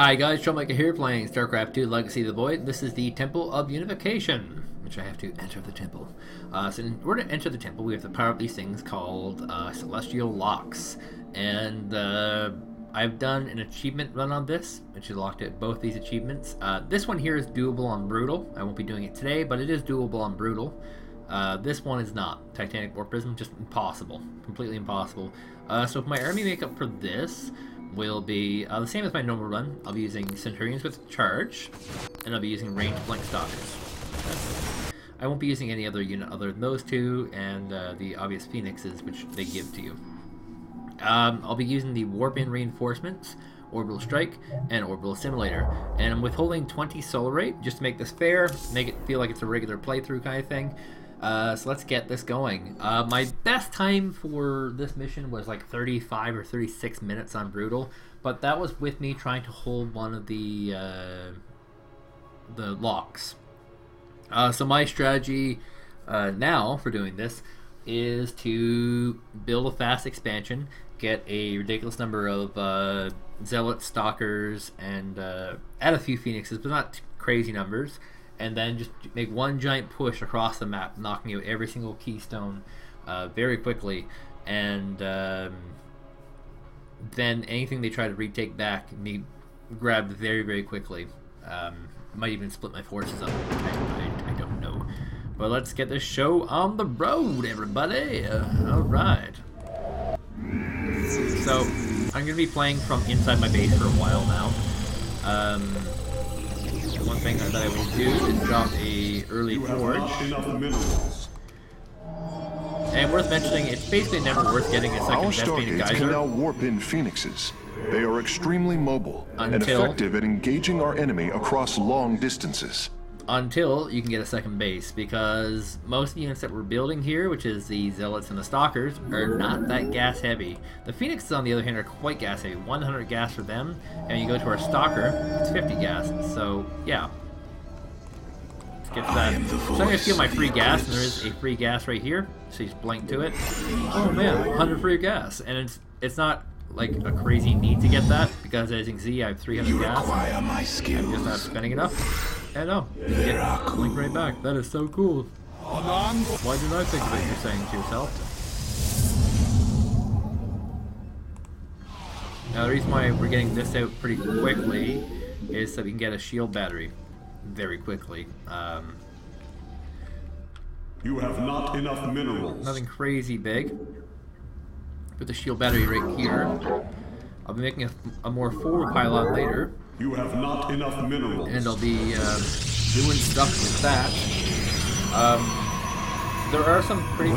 Hi guys, Troublemaker here playing StarCraft 2 Legacy of the Void. This is the Temple of Unification, which I have to enter the temple. So in order to enter the temple, we have to power up these things called Celestial Locks. And I've done an achievement run on this, which is locked at both these achievements. This one here is doable on Brutal. I won't be doing it today, but it is doable on Brutal. This one is not. Titanic or Prism, just impossible. Completely impossible. So for my army makeup for this will be the same as my normal run. I'll be using Centurions with Charge, and I'll be using Ranged Blank Stalkers. I won't be using any other unit other than those two, and the obvious Phoenixes, which they give to you. I'll be using the Warp-In Reinforcements, Orbital Strike, and Orbital Assimilator. And I'm withholding 20 Solar Rate, just to make this fair, make it feel like it's a regular playthrough kind of thing. So let's get this going. My best time for this mission was like 35 or 36 minutes on Brutal, but that was with me trying to hold one of the locks. So my strategy now for doing this is to build a fast expansion, get a ridiculous number of Zealot Stalkers, and add a few Phoenixes, but not crazy numbers. And then just make one giant push across the map, knocking out every single keystone very quickly. And then anything they try to retake back, me grab very, very quickly. Might even split my forces up. I don't know. But let's get this show on the road, everybody. Alright. So, I'm going to be playing from inside my base for a while now. One thing that I will do is drop a early forge. And worth mentioning, it's basically never worth getting a second Deathpainted Geyser. Can now warp in Phoenixes. They are extremely mobile and effective at engaging our enemy across long distances. Until you can get a second base, because most of the units that we're building here, which is the Zealots and the Stalkers, are not that gas heavy. The Phoenixes, on the other hand, are quite gas heavy. 100 gas for them, and you go to our Stalker, it's 50 gas. So yeah, let's get to that. So I'm gonna steal my free gas, and there is a free gas right here. So you just blank to it. Oh man, 100 free gas, and it's not like a crazy need to get that, because as you can see, I have 300 gas. I'm just not spending enough. I know. You get link right back. That is so cool. Why didn't I think of it? You're saying to yourself. Now the reason why we're getting this out pretty quickly is so we can get a shield battery very quickly. You have not enough minerals. Nothing crazy big. Put the shield battery right here. I'll be making a more forward pylon later. You have not enough minerals. And I'll be doing stuff with that. There are some pretty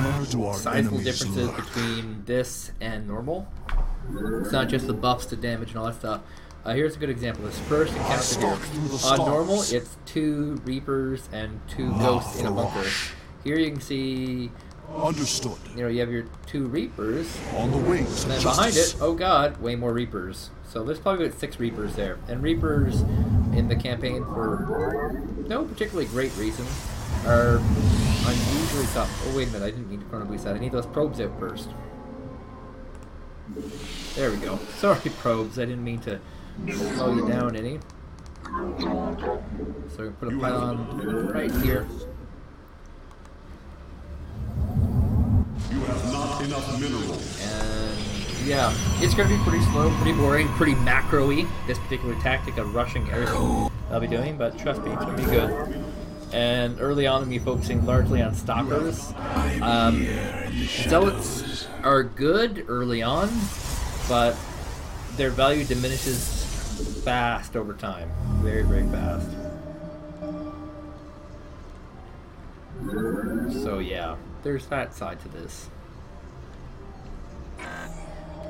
sizable differences between this and normal. It's not just the buffs to damage and all that stuff. Here's a good example. This first encounter here. On normal, it's 2 Reapers and 2 Ghosts in a bunker. Here you can see... Understood. You know, you have your 2 Reapers. On the wings. And then behind it, oh god, way more Reapers. So there's probably about 6 Reapers there. And Reapers in the campaign, for no particularly great reason, are unusually tough. Oh wait a minute, I didn't mean to chrono boost that. I need those probes out first. There we go. Sorry, probes. I didn't mean to slow you down any. So we put a pylon right here. You have not enough minerals. And yeah, it's going to be pretty slow, pretty boring, pretty macro-y, this particular tactic of rushing everything I'll be doing, but trust me, it's going to be good. And early on, I'll be focusing largely on Stalkers. Zealots are good early on, but their value diminishes fast over time. Very, very fast. So yeah, there's that side to this.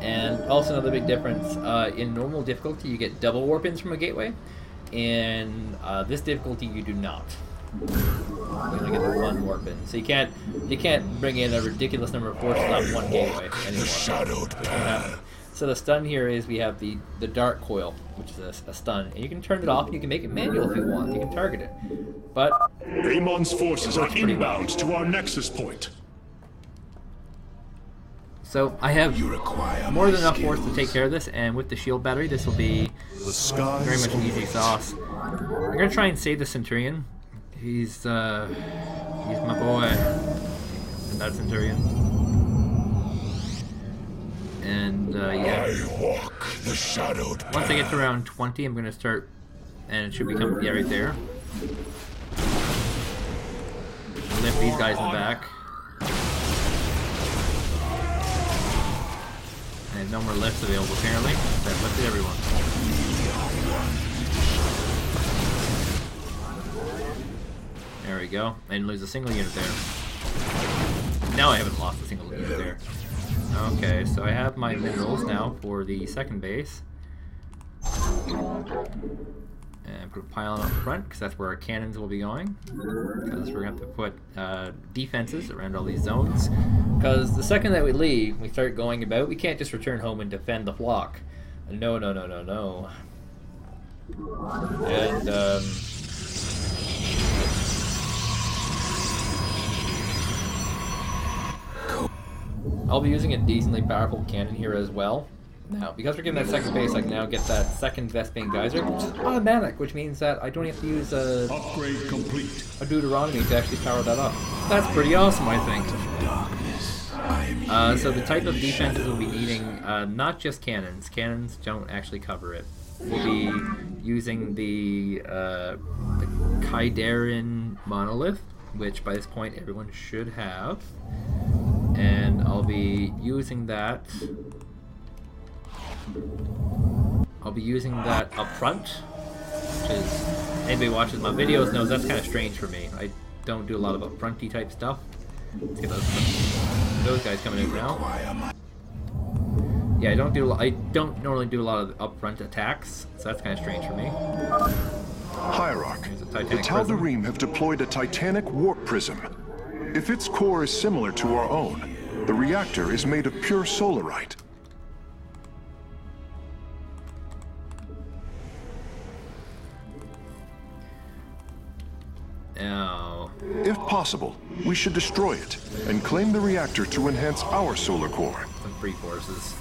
And also another big difference, in normal difficulty you get double warp-ins from a gateway. In this difficulty you do not. You only get the 1 warp-in. So you can't bring in a ridiculous number of forces on 1 gateway anymore. So the stun here is we have the Dark Coil, which is a stun. And you can turn it off, you can make it manual if you want, you can target it. But Amon's forces are inbound to our nexus point. So I have more than enough force to take care of this, and with the shield battery, this will be very much an easy sauce. I'm gonna try and save the Centurion. He's my boy, that Centurion. And yeah. Once I get to around 20, I'm gonna start, and it should become right there. Lift these guys in the back. And no more lifts available apparently. That lifted everyone. There we go. I didn't lose a single unit there. No, I haven't lost a single unit there. Okay, so I have my minerals now for the second base. And put a pylon up front, because that's where our cannons will be going. Because we're going to have to put defenses around all these zones. Because the second that we leave, we start going about, we can't just return home and defend the flock. No, no, no, no, no. And, I'll be using a decently powerful cannon here as well. Now, because we're getting that second base, I can now get that second Vespene Geyser, which is automatic, which means that I don't have to use upgrade complete. A Deuteronomy to actually power that up. That's pretty awesome, I think. So the type of defenses we'll be needing, not just cannons. Cannons don't actually cover it. We'll be using the Kaidarin Monolith, which by this point everyone should have. And I'll be using that. I'll be using that up front, which is, anybody who watches my videos knows that's kind of strange for me. I don't do a lot of up fronty type stuff. Let's get those guys coming in now. Yeah, I don't normally do a lot of up front attacks, so that's kind of strange for me. Hierarch, the Tal'Darim have deployed a titanic warp prism. If its core is similar to our own, the reactor is made of pure solarite. Now, if possible, we should destroy it and claim the reactor to enhance our solar core. Some free forces.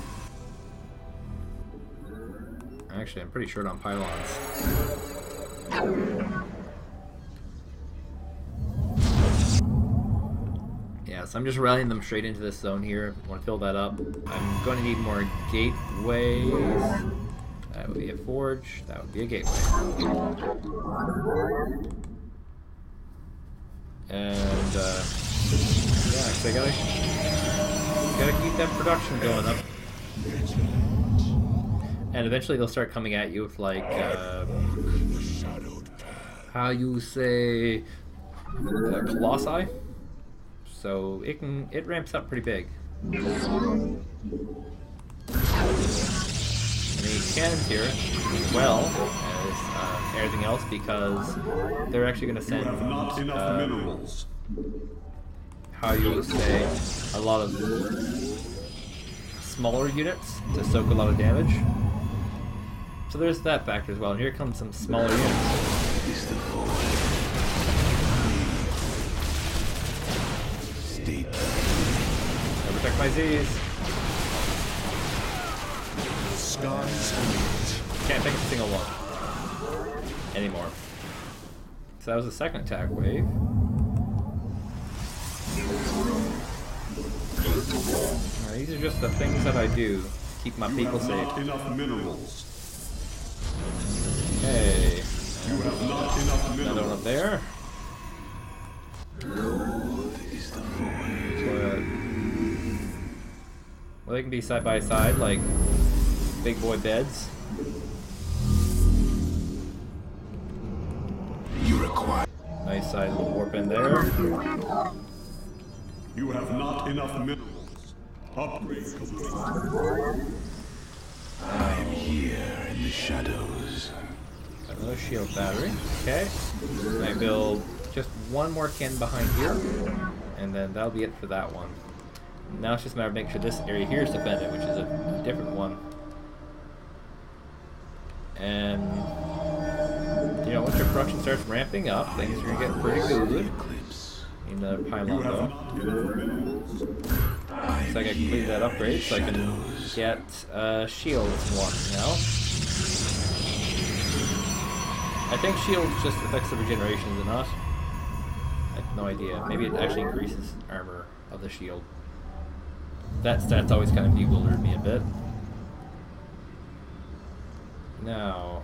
Actually, I'm pretty short on pylons. Yeah, so I'm just rallying them straight into this zone here. I want to fill that up. I'm going to need more gateways. That would be a forge. That would be a gateway. And yeah, so I gotta keep that production going up. And eventually they'll start coming at you with like how you say colossi. So it ramps up pretty big. I need cannons here as well as everything else, because they're actually going to send how you say a lot of smaller units to soak a lot of damage. So there's that factor as well. And here comes some smaller units. I'll protect my Z's. Can't take a single one anymore. So that was the second attack wave. Now, these are just the things that I do to keep my people safe. Not enough minerals. Okay. You have not enough minerals. Another one up there. Well, they can be side by side like big boy beds. You require Nice size little warp in there. You have not enough minerals. Upgrade complete. I'm here in the shadows. Another shield battery. Okay. I build just one more cannon behind here, and then that'll be it for that one. Now it's just a matter of making sure this area here is defended, which is a different one. And you know, once your production starts ramping up, things are gonna get pretty good. Need another pylon though. I Looks like I completed that upgrade, so I can get shields one now. I think shields just affects the regeneration, is it not? I have no idea. Maybe it actually increases armor of the shield. That stat's always kind of bewildered me a bit. Now,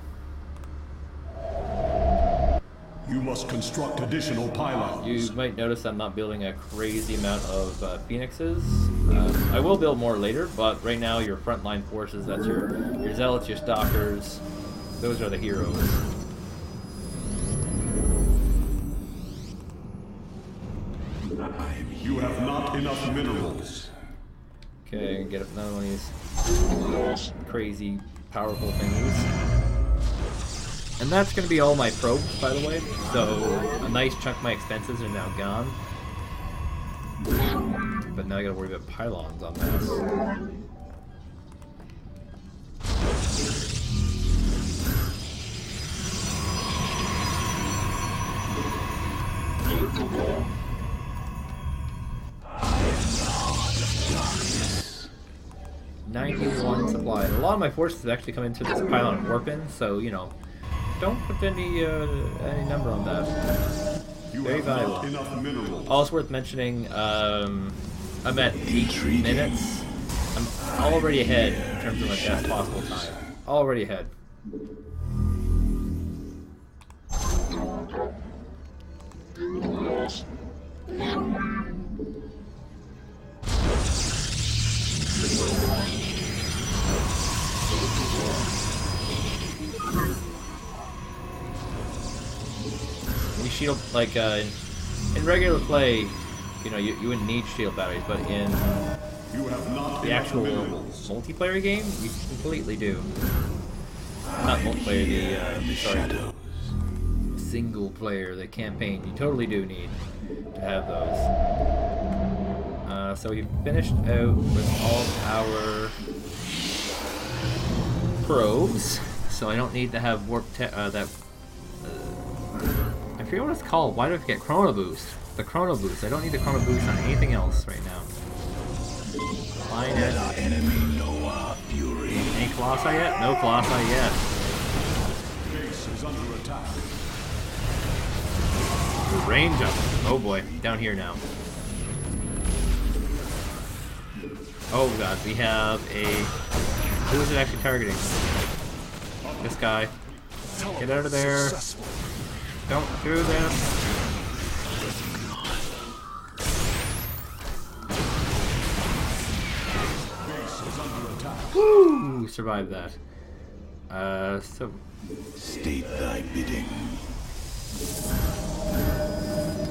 You must construct additional pylons. you might notice I'm not building a crazy amount of phoenixes. I will build more later, but right now your frontline forces, that's your zealots, your stalkers, those are the heroes. You have not enough minerals. Okay, get another one of these crazy, powerful things. And that's going to be all my probes, by the way. So a nice chunk of my expenses are now gone. But now I got to worry about pylons on this. $91 supply. And a lot of my forces actually come into this pylon warp-in, so, you know, don't put any number on that. Very valuable. Also worth mentioning, I'm at 8 minutes. I'm already ahead in terms of my best possible time. Already ahead. You shield, like, in regular play, you know, you wouldn't need shield batteries, but in the actual multiplayer game, you completely do. Not multiplayer, sorry, single player, the campaign, you totally do need to have those. So we finished out with all our probes, so I don't need to have warp I forget what it's called. Why do I forget? Chrono Boost. The Chrono Boost. I don't need the Chrono Boost on anything else right now. Fine as enemy Noah Fury. Any Colossi yet? No Colossi yet. Base is under attack. Ooh, range up. Oh boy. Down here now. Oh god, we have a... Who is it actually targeting? This guy. Get out of there. Don't do this. Woo! Survived that. So... State thy bidding.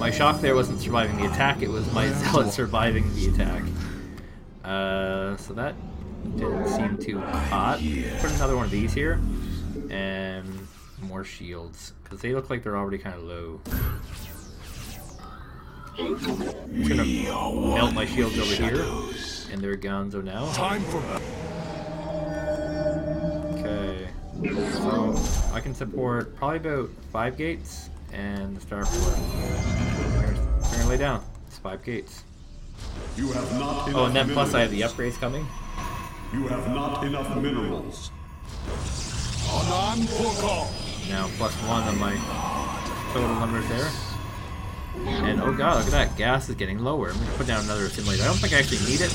My shock there wasn't surviving the attack, it was my zealot surviving the attack. So that didn't seem too hot. Put another one of these here. And more shields. Because they look like they're already kind of low. I'm just gonna melt my shields over here. And they're gonzo now. Time for... Okay. So I can support probably about 5 gates and the starport. We're gonna lay down. It's 5 gates. You have not enough Oh, and then plus minerals. I have the upgrades coming. You have not enough minerals. Now +1 on my total numbers there. And oh god, look at that, gas is getting lower. I'm gonna put down another assimilator. I don't think I actually need it,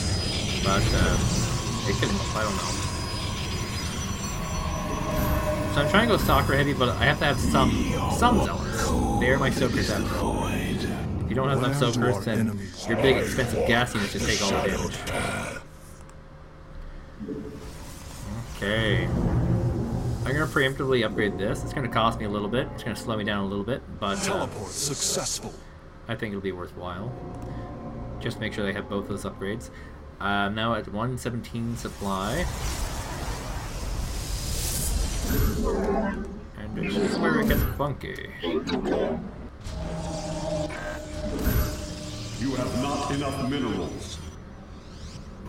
but it could help, I don't know. So I'm trying to go stalker heavy, but I have to have some zealots. They're my soakers after all. If you don't have enough soakers, then your big expensive gas units just take all the damage. Okay. I'm gonna preemptively upgrade this. It's gonna cost me a little bit. It's gonna slow me down a little bit, but Teleport successful. I think it'll be worthwhile. Just make sure they have both those upgrades. Now at 117 supply. And this is where it gets funky. You have not enough minerals.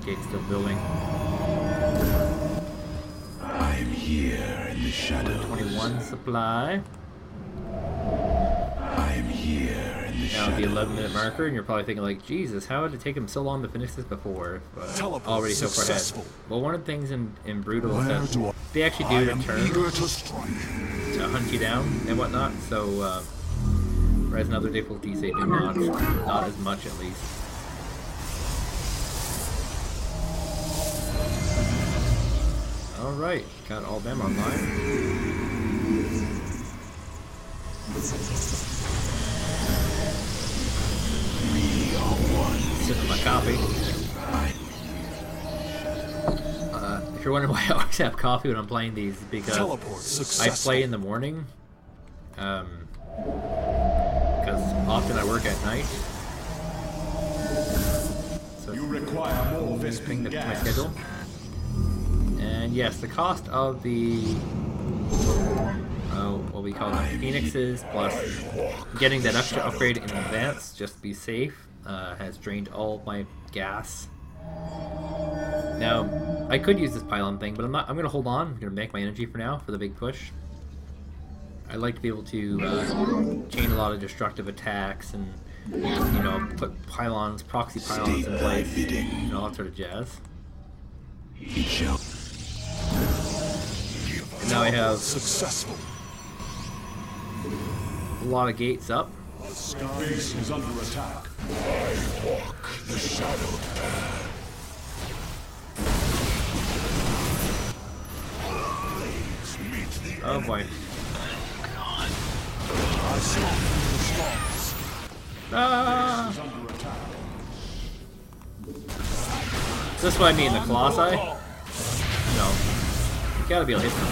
Gate's still building. I'm here in the shadows. 21 supply. I'm here. here in the Now at the shadows. 11-minute marker, and you're probably thinking like, Jesus, how did it take him so long to finish this before? But already so far ahead. Well, one of the things in Brutal is that they actually do return to hunt you down and whatnot, so whereas in other difficulties they do not as much at least. Alright, got all them online. Sipping my coffee. If you're wondering why I always have coffee when I'm playing these, because I play in the morning. Because often I work at night. So You require more thing Vespene that's my gas. schedule. And yes, the cost of the what we call them phoenixes plus getting that extra upgrade in advance just to be safe has drained all of my gas. Now I could use this pylon thing, but I'm not. I'm gonna hold on. I'm gonna make my energy for now for the big push. I like to be able to chain a lot of destructive attacks and put pylons, proxy pylons in place, and all that sort of jazz. And now I have Successful. a lot of gates up. The base is under attack. The shadow path. Oh boy. Ah! Is under attack. Is this what I mean, the Colossi? No. You gotta be able to hit them.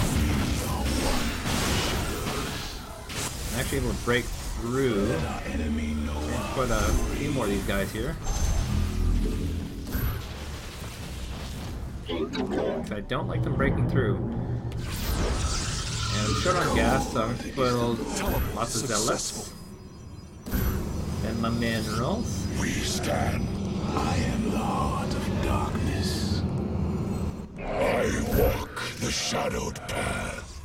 I'm actually able to break through. Put a few more of these guys here. Because I don't like them breaking through. And I'm short on gas, so I'm gonna put lots of zealots. And my minerals. We stand. I am the heart of darkness. I walk the shadowed path.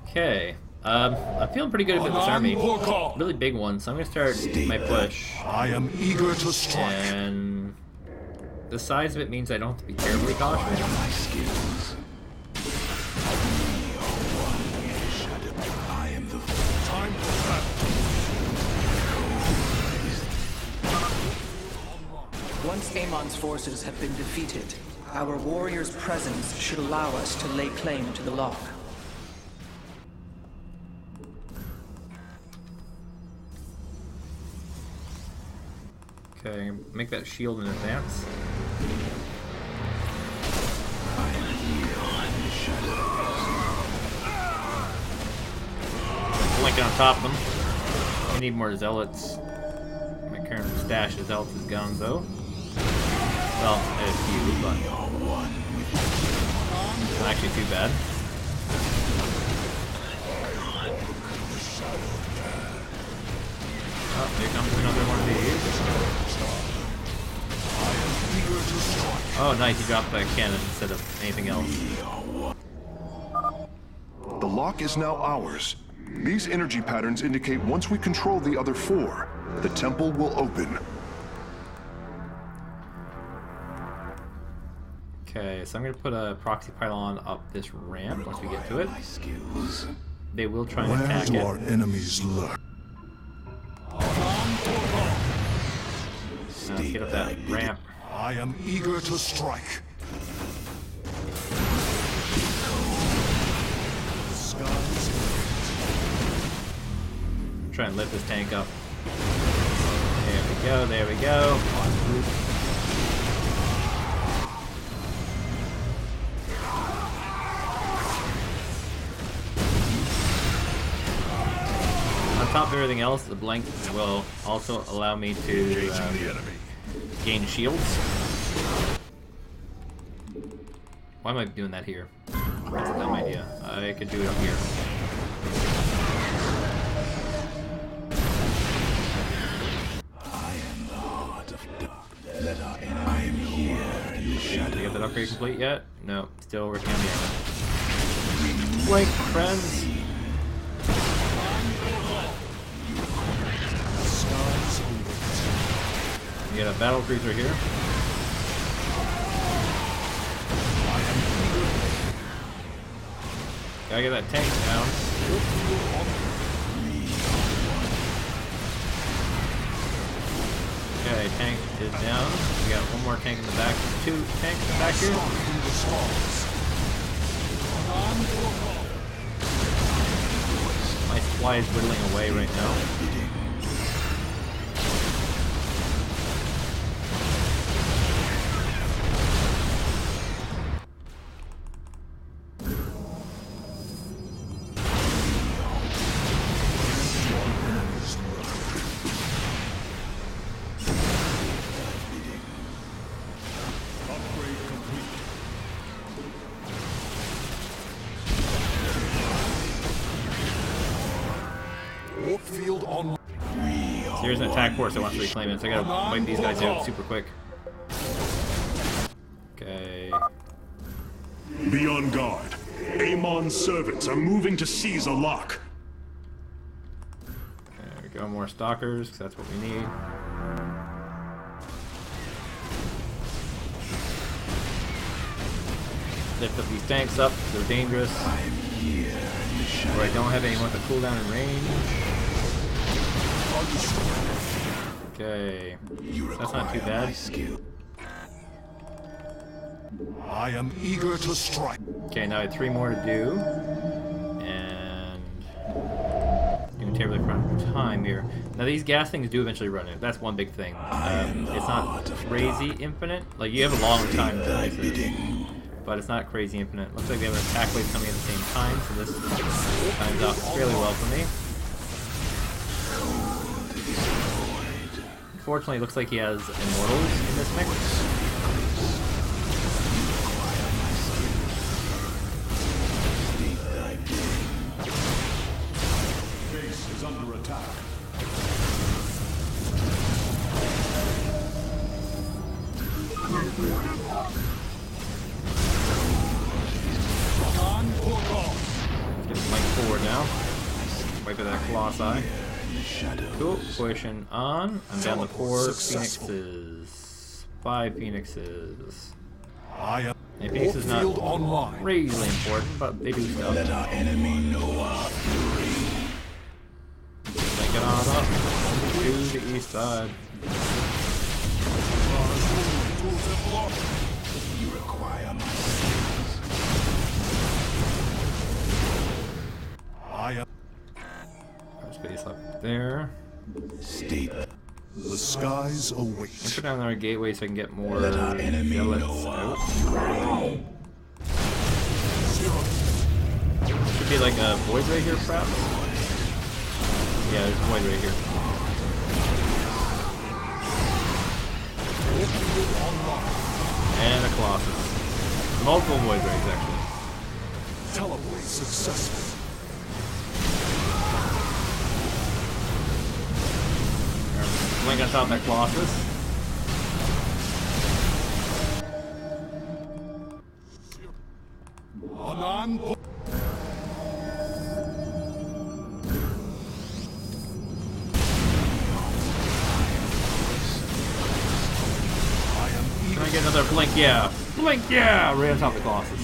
Okay. I'm feeling pretty good about this army. Really big one, so I'm gonna start my push. I am eager to strike. And the size of it means I don't have to be terribly cautious. My skills. I am the Time for battle. Once Amon's forces have been defeated, our warrior's presence should allow us to lay claim to the lock. Okay, make that shield in advance. Blinking on top of them. I need more zealots. My current stash of zealots is gone though. Well, a few, but not actually too bad. Oh, here comes another one of these. Oh, nice, you dropped a cannon instead of anything else. The lock is now ours. These energy patterns indicate once we control the other four, the temple will open. Okay, so I'm going to put a proxy pylon up this ramp once we get to it. They will try and Where attack do it. our enemies lurk? Let's get up that ramp. I am eager to strike. Try and lift this tank up. There we go, there we go. On top of everything else, the blank will also allow me to gain shields. Why am I doing that here? That's a dumb idea. I could do it up here. I am the heart of darkness. Let our enemy. I am here in the Did you shadow. get that upgrade complete yet? No, still working on the other. Blank, friends! We got a battle cruiser here. Gotta get that tank down. Okay, tank is down. We got one more tank in the back. 2 tanks in the back here. My supply is whittling away right now. Field on. Here's an attack force that wants to reclaim it, so I gotta wipe these guys out super quick. Okay. Be on guard. Amon's servants are moving to seize a lock. There we go, more stalkers, because that's what we need. Lift up these tanks up, they're dangerous. Where I don't have anyone with a cooldown in range. Okay, that's not too bad. I am eager to strike. Okay, now I have 3 more to do. And doing terribly front of time here. Now these gas things do eventually run out. That's one big thing. It's not crazy infinite. Like you have a long time to finish this, but it's not crazy infinite. Looks like they have an attack wave coming at the same time, so this times out fairly well for me. Unfortunately, it looks like he has immortals in this mix. Base is under attack. Let's get flank forward now. Wipe out that Colossi. Cool. Pushing on. I'm down to 4 Phoenixes. 5 Phoenixes. And Phoenix is not crazily important, but they do stuff. Let our enemy know our fury. Take it on up to the east side. You require my skills. I am. There's base up there. State. The skies await. Let's put down our gateway so I can get more Let our enemy zealots know our out. fury. Should be like a void right here, perhaps? Yeah, there's a void right here. And a Colossus. Multiple void rays, actually. Teleport successful. Link on top of that Colossus. Can I get another blink? Yeah. Blink, yeah! Right on top of the Colossus.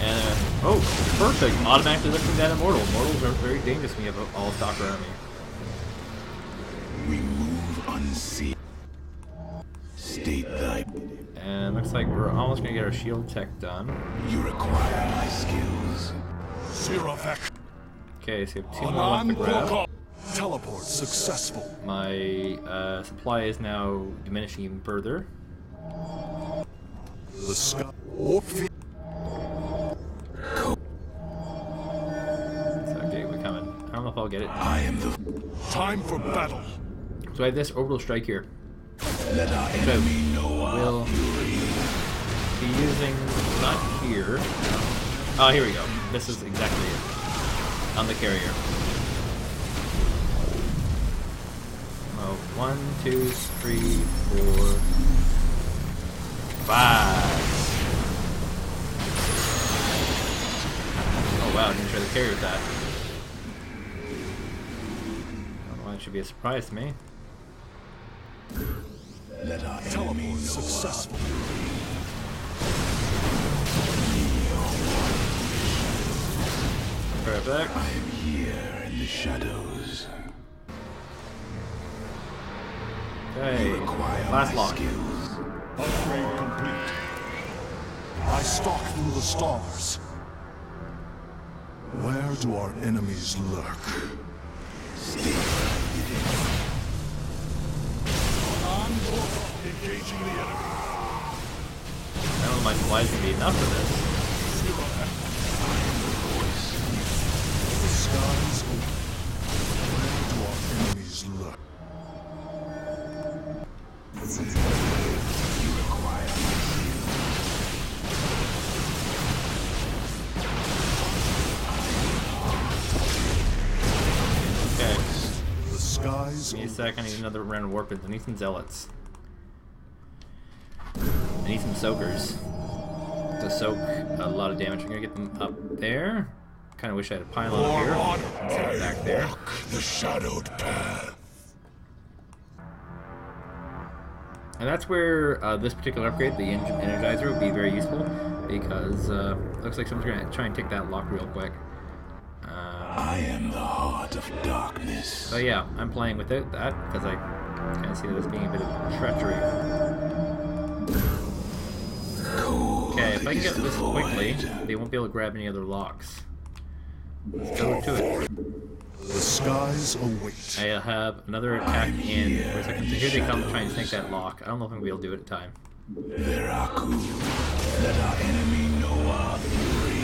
And, oh, perfect. Automatically lifting that Immortal. Immortals are very dangerous when you have all stalker army. We move unseen. State thy. And looks like we're almost gonna get our shield tech done. You require my skills. Okay, so we have 2 more left to grab. Teleport successful. My supply is now diminishing even further. The sky. So gateway coming. I don't know if I'll get it. I am the. Time for battle. So I have this orbital strike here. Let our enemy know our We'll fury. be using not here. Oh, here we go. This is exactly it. On the carrier. Oh, 1, 2, 3, 4, 5. Oh wow, I didn't try to carry with that. I don't know why it should be a surprise to me. Let our enemy know successful. Perfect. I am here in the shadows. Okay. Last lock. Upgrade complete. I stalk through the stars. Where do our enemies lurk? Engaging the enemy. I don't know if my supplies can be enough for this. The skies open. Where do our enemies lurk? You require Okay. The skies Give me a open. sec, I need another round of warpins. I need some zealots. I need some soakers to soak a lot of damage. I'm gonna get them up there. Kind of wish I had a pylon up here instead of back there. the shadowed path. And that's where this particular upgrade, the engine energizer, would be very useful because looks like someone's gonna try and take that lock real quick. I am the heart of darkness. So yeah, I'm playing without that because I kind of see that as being a bit of treachery. Okay, if I can get this quickly, they won't be able to grab any other locks. Let's go to it. The skies await. I have another attack in 4 seconds. So here they come to try and snake that lock. I don't know if I'm going to be able to do it in time. Veraku, let our enemy know our fury.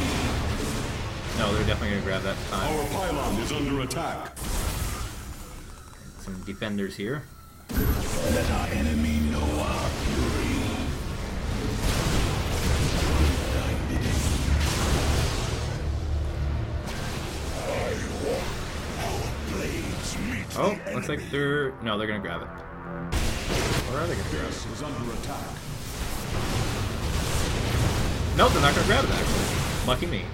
No, they're definitely going to grab that time. Our pylon is under attack. Some defenders here. Let our enemy know our fury. Oh, looks like they're... No, they're going to grab it. Or are they going to grab it? Is under attack. Nope, they're not going to grab it, actually. Lucky me.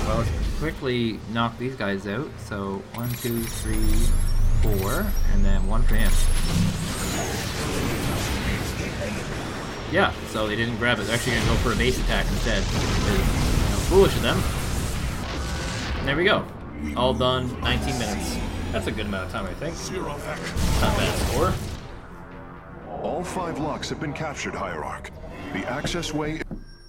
Well, let's quickly knock these guys out. So, 1, 2, 3, 4, and then 1 for him. Yeah, so they didn't grab it. They're actually going to go for a base attack instead. Foolish of them. And there we go. All done, 19 minutes. That's a good amount of time, I think. Not bad score. All 5 locks have been captured, Hierarch. The access way...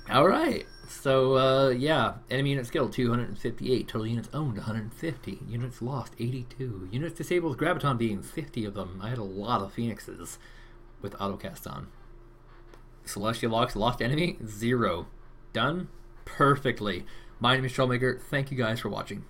Alright, so yeah, enemy units killed 258, total units owned 150, units lost 82, units disabled with Graviton being 50 of them. I had a lot of Phoenixes with autocast on. Celestial locks lost enemy 0. Done perfectly. My name is Troublemaker. Thank you guys for watching.